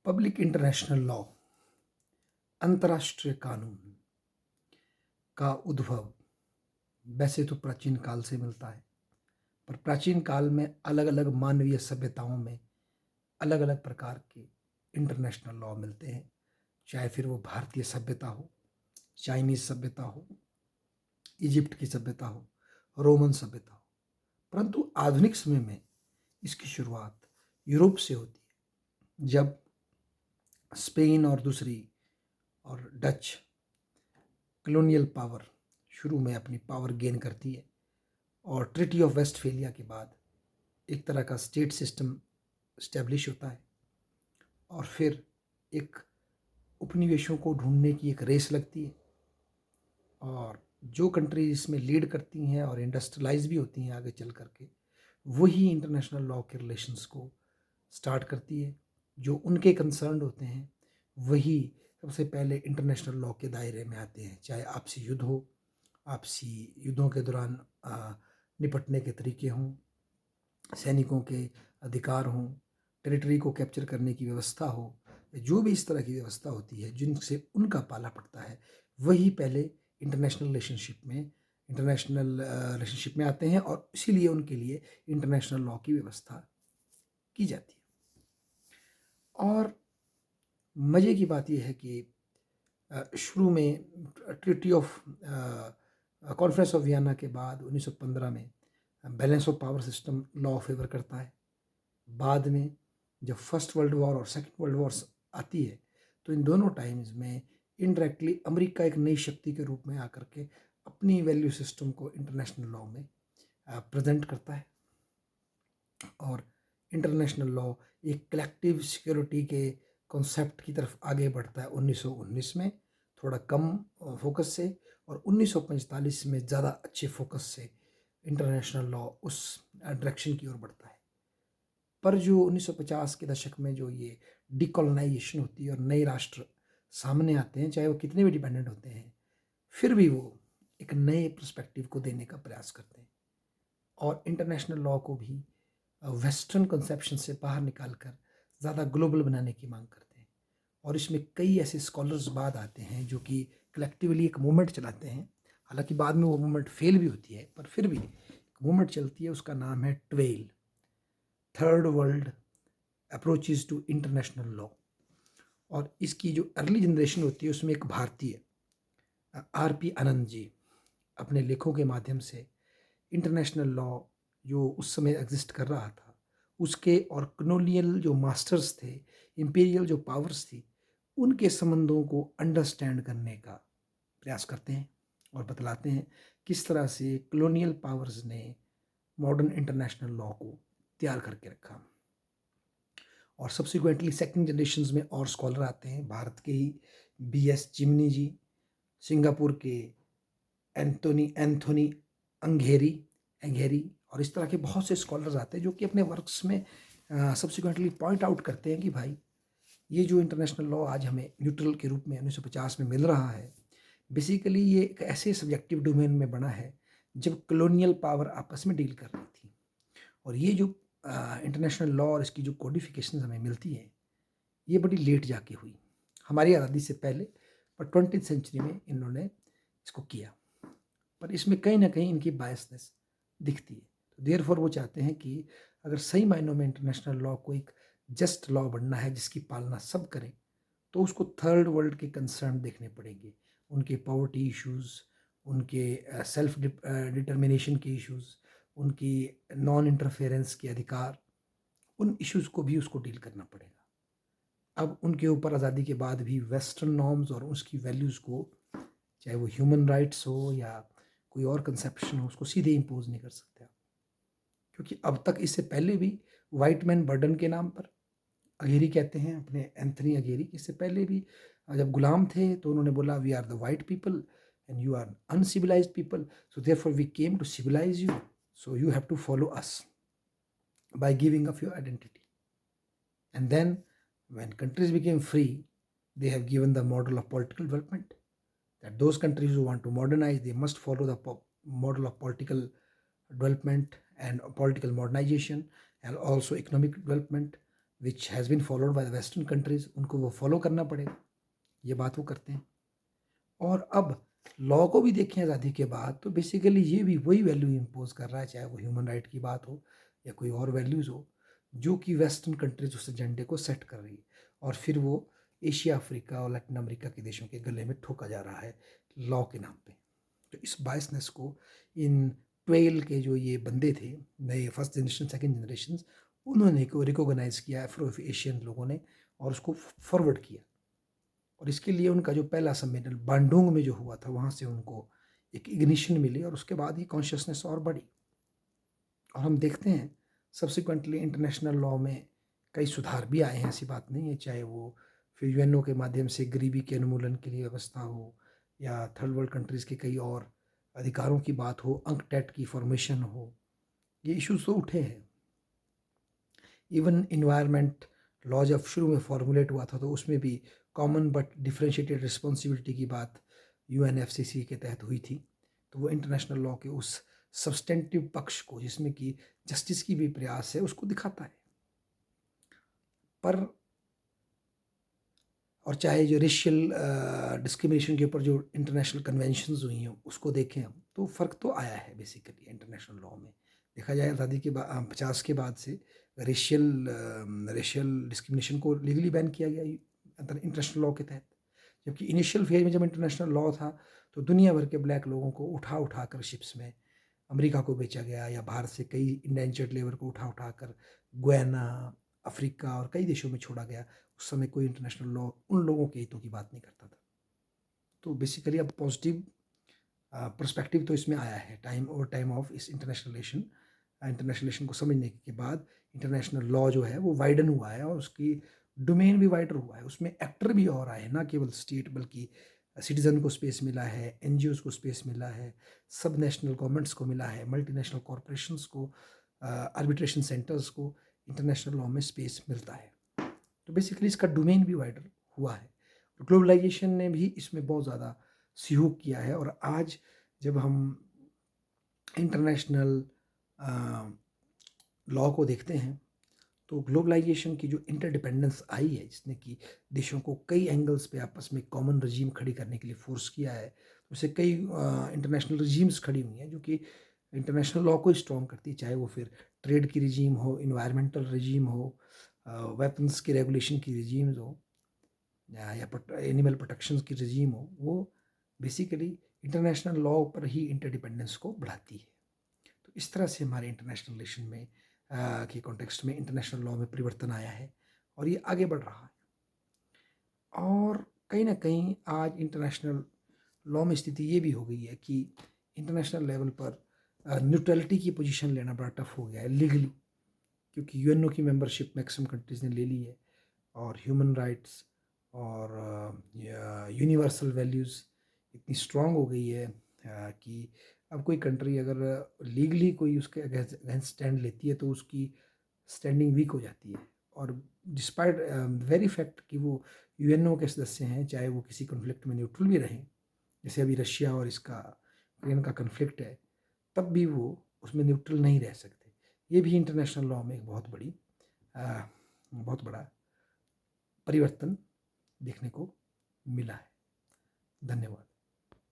Public international law, अंतर्राष्ट्रीय कानून का उद्भव वैसे तो प्राचीन काल से मिलता है, पर प्राचीन काल में अलग-अलग मानवीय सभ्यताओं में अलग-अलग प्रकार के इंटरनेशनल लॉ मिलते हैं, चाहे फिर वो भारतीय सभ्यता हो, चाइनीज़ सभ्यता हो, इजिप्ट की सभ्यता हो, रोमन सभ्यता हो। परंतु आधुनिक समय में इसकी शुरुआत यूरोप से होती है, जब स्पेन और दूसरी और डच कॉलोनियल पावर शुरू में अपनी पावर गेन करती है और ट्रीटी ऑफ वेस्टफेलिया के बाद एक तरह का स्टेट सिस्टम इस्टेब्लिश होता है और फिर एक उपनिवेशों को ढूंढने की एक रेस लगती है और जो कंट्रीज इसमें लीड करती हैं और इंडस्ट्रियलाइज भी होती हैं आगे चल करके, वही इंटरनेशनल लॉ के रिलेशंस को स्टार्ट करती है। जो उनके कंसर्न होते हैं वही सबसे पहले इंटरनेशनल लॉ के दायरे में आते हैं, चाहे आपसी युद्ध हो, आपसी युद्धों के दौरान निपटने के तरीके हों, सैनिकों के अधिकार हों, टेरिटरी को कैप्चर करने की व्यवस्था हो, जो भी इस तरह की व्यवस्था होती है जिनसे उनका पाला पड़ता है, वही पहले इंटरनेशनल रिलेशनशिप में आते हैं और इसीलिए उनके लिए इंटरनेशनल लॉ की व्यवस्था की जाती है। और मज़े की बात यह है कि शुरू में treaty of conference of Vienna के बाद 1915 में balance of power system law favour करता है। बाद में जब फर्स्ट वर्ल्ड वॉर और सेकेंड वर्ल्ड वॉर आती है तो इन दोनों टाइम्स में इनडायरेक्टली अमेरिका एक नई शक्ति के रूप में आकर के अपनी वैल्यू सिस्टम को इंटरनेशनल लॉ में प्रेजेंट करता है और इंटरनेशनल लॉ एक कलेक्टिव सिक्योरिटी के कॉन्सेप्ट की तरफ आगे बढ़ता है 1919 में, थोड़ा कम फोकस से, और 1945 में ज़्यादा अच्छे फोकस से इंटरनेशनल लॉ उस डायरेक्शन की ओर बढ़ता है। पर जो 1950 के दशक में जो ये डिकोलोनाइजेशन होती है और नए राष्ट्र सामने आते हैं, चाहे वो कितने भी डिपेंडेंट होते हैं, फिर भी वो एक नए पर्सपेक्टिव को देने का प्रयास करते हैं और इंटरनेशनल लॉ को भी वेस्टर्न कंसेप्शन से बाहर निकालकर ज़्यादा ग्लोबल बनाने की मांग करते हैं। और इसमें कई ऐसे स्कॉलर्स बाद आते हैं जो कि कलेक्टिवली एक मूवमेंट चलाते हैं, हालांकि बाद में वो मूवमेंट फेल भी होती है, पर फिर भी एक मूवमेंट चलती है, उसका नाम है TWAIL, third world approaches to international law. और इसकी जो अर्ली जनरेशन होती है उसमें एक भारतीय आर.पी. आनंद जी अपने लेखों के माध्यम से इंटरनेशनल लॉ जो उस समय एग्जिस्ट कर रहा था उसके और कॉलोनियल जो मास्टर्स थे, इंपीरियल जो पावर्स थी, उनके संबंधों को अंडरस्टैंड करने का प्रयास करते हैं और बतलाते हैं किस तरह से कॉलोनियल पावर्स ने मॉडर्न इंटरनेशनल लॉ को तैयार करके रखा। और सब्सिक्वेंटली सेकंड जनरेशन में और स्कॉलर आते हैं, भारत के ही B.S. चिमनी जी, सिंगापुर के एंथोनी एंघेरी और इस तरह के बहुत से स्कॉलर्स आते हैं जो कि अपने वर्क्स में सब्सिक्वेंटली पॉइंट आउट करते हैं कि भाई ये जो इंटरनेशनल लॉ आज हमें न्यूट्रल के रूप में 1950 में मिल रहा है, बेसिकली ये एक ऐसे सब्जेक्टिव डोमेन में बना है जब कॉलोनियल पावर आपस में डील कर रही थी। और ये जो इंटरनेशनल लॉ और इसकी जो कोडिफिकेशन हमें मिलती है, ये बड़ी लेट जाके हुई, हमारी आज़ादी से पहले, पर 20th सेंचुरी में इन्होंने इसको किया। पर इसमें कहीं ना कहीं इनकी बायसनेस दिखती है। तो देयरफॉर वो चाहते हैं कि अगर सही मायनों में इंटरनेशनल लॉ को एक जस्ट लॉ बनना है जिसकी पालना सब करें, तो उसको थर्ड वर्ल्ड के कंसर्न देखने पड़ेंगे, उनके पॉवर्टी इश्यूज़, उनके सेल्फ डिटर्मिनेशन के इश्यूज़, उनकी नॉन इंटरफेरेंस के अधिकार, उन इश्यूज़ को भी उसको डील करना पड़ेगा। अब उनके ऊपर आज़ादी के बाद भी वेस्टर्न नॉर्म्स और उसकी वैल्यूज़ को, चाहे वो ह्यूमन राइट्स हो या कोई और कंसेप्शन हो, उसको सीधे इम्पोज नहीं कर सकते आप, क्योंकि अब तक इससे पहले भी वाइट मैन बर्डन के नाम पर अगेरी कहते हैं अपने एंथनी अगेरी, इससे पहले भी जब गुलाम थे तो उन्होंने बोला we are the white people and you are uncivilised people, so therefore we came to civilise you, so you have to follow us by giving up your identity. And then when countries became free, they have given the model of political development, that those countries who want to modernize, they must follow the model of political development and political modernization and also economic development. Which has been followed by the western countries, उनको वो follow करना पड़ेगा, ये बात वो करते हैं। और अब लॉ को भी देखें आज़ादी के बाद तो बेसिकली ये भी वही वैल्यू इम्पोज कर रहा है, चाहे वो ह्यूमन राइट की बात हो या कोई और वैल्यूज़ हो, जो कि वेस्टर्न कंट्रीज उस एजेंडे को सेट कर रही है, और फिर वो एशिया, अफ्रीका और लैटिन अमेरिका के देशों के गले में ठोका जा रहा है लॉ के नाम पे। तो इस बायसनेस को इन 12 के जो ये बंदे थे, नए फर्स्ट जनरेशन, सेकंड जनरेशन, उन्होंने को रिकॉग्नाइज़ किया अफ्रो एशियन लोगों ने, और उसको फॉरवर्ड किया। और इसके लिए उनका जो पहला सम्मेलन बांडोंग में जो हुआ था, वहाँ से उनको एक इग्निशन मिली, और उसके बाद ही कॉन्शियसनेस और बढ़ी। और हम देखते हैं सब्सिक्वेंटली इंटरनेशनल लॉ में कई सुधार भी आए हैं, ऐसी बात नहीं है, चाहे वो फिर यूएनओ के माध्यम से गरीबी के उन्मूलन के लिए व्यवस्था हो, या थर्ड वर्ल्ड कंट्रीज़ के कई और अधिकारों की बात हो, अंकटैट की फॉर्मेशन हो, ये इश्यूज तो उठे हैं। इवन इन्वायरमेंट लॉ जब शुरू में फॉर्मुलेट हुआ था, तो उसमें भी कॉमन बट डिफ्रेंशिएटेड रिस्पॉन्सिबिलिटी की बात यूएनएफसीसी के तहत हुई थी। तो वो इंटरनेशनल लॉ के उस सब्सटेंटिव पक्ष को, जिसमें कि जस्टिस की भी प्रयास है, उसको दिखाता है। पर और चाहे जो रेशियल डिस्क्रिमिनेशन के ऊपर जो इंटरनेशनल कन्वेंशंस हुई हैं, उसको देखें हम, तो फ़र्क तो आया है बेसिकली इंटरनेशनल लॉ में। देखा जाए आज़ादी के बाद 50 के बाद से रेशियल डिस्क्रिमिनेशन को लीगली बैन किया गया इंटरनेशनल लॉ के तहत। जबकि इनिशियल फेज में जब इंटरनेशनल लॉ था, तो दुनिया भर के ब्लैक लोगों को उठा उठा कर शिप्स में अमेरिका को बेचा गया, या बाहर से कई इंडेंचर्ड लेबर को उठा उठा कर गुयाना, अफ्रीका और कई देशों में छोड़ा गया। उस समय कोई इंटरनेशनल लॉ उन लोगों के हितों की बात नहीं करता था। तो बेसिकली अब पॉजिटिव पर्सपेक्टिव तो इसमें आया है टाइम ऑफ इस इंटरनेशनलेशन को समझने के बाद। इंटरनेशनल लॉ जो है वो वाइडन हुआ है, और उसकी डोमेन भी वाइडर हुआ है, उसमें एक्टर भी और आए, ना केवल स्टेट बल्कि सिटीज़न को स्पेस मिला है, एनजीओज़ को स्पेस मिला है, सब नेशनल गवर्नमेंट्स को मिला है, मल्टीनेशनल कॉरपोरेशंस को, आर्बिट्रेशन सेंटर्स को इंटरनेशनल लॉ में स्पेस मिलता है। तो बेसिकली इसका डोमेन भी वाइडर हुआ है। ग्लोबलाइजेशन ने भी इसमें बहुत ज़्यादा सहयोग किया है, और आज जब हम इंटरनेशनल लॉ को देखते हैं, तो ग्लोबलाइजेशन की जो इंटरडिपेंडेंस आई है, जिसने कि देशों को कई एंगल्स पे आपस में कॉमन रजीम खड़ी करने के लिए फोर्स किया है, उससे कई इंटरनेशनल रजीम्स खड़ी हुई हैं, जो कि इंटरनेशनल लॉ को स्ट्रॉन्ग करती है, चाहे वो फिर ट्रेड की रजीम हो, इन्वायरमेंटल रजीम हो, वेपन्स की रेगुलेशन की रजीम्स हो, या एनिमल प्रोटेक्शन की रजीम हो, वो बेसिकली इंटरनेशनल लॉ पर ही इंटरडिपेंडेंस को बढ़ाती है। तो इस तरह से हमारे इंटरनेशनल रिलेशन में के कॉन्टेक्स्ट में इंटरनेशनल लॉ में परिवर्तन आया है, और ये आगे बढ़ रहा है। और कहीं ना कहीं आज इंटरनेशनल लॉ में स्थिति ये भी हो गई है कि इंटरनेशनल लेवल पर न्यूट्रलिटी की पोजीशन लेना बड़ा टफ हो गया है लीगली, क्योंकि यूएनओ की मेंबरशिप मैक्सिमम कंट्रीज़ ने ले ली है, और ह्यूमन राइट्स और यूनिवर्सल वैल्यूज़ इतनी स्ट्रांग हो गई है कि अब कोई कंट्री अगर लीगली कोई उसके अगेंस्ट स्टैंड लेती है, तो उसकी स्टैंडिंग वीक हो जाती है। और डिस्पाइट वेरी फैक्ट कि वो यूएनओ के सदस्य हैं, चाहे वो किसी कॉन्फ्लिक्ट में न्यूट्रल भी रहें, जैसे अभी रशिया और इसका यूक्रेन का कन्फ्लिक्ट है, तब भी वो उसमें न्यूट्रल नहीं रह सकते। ये भी इंटरनेशनल लॉ में एक बहुत बड़ा परिवर्तन देखने को मिला है। धन्यवाद।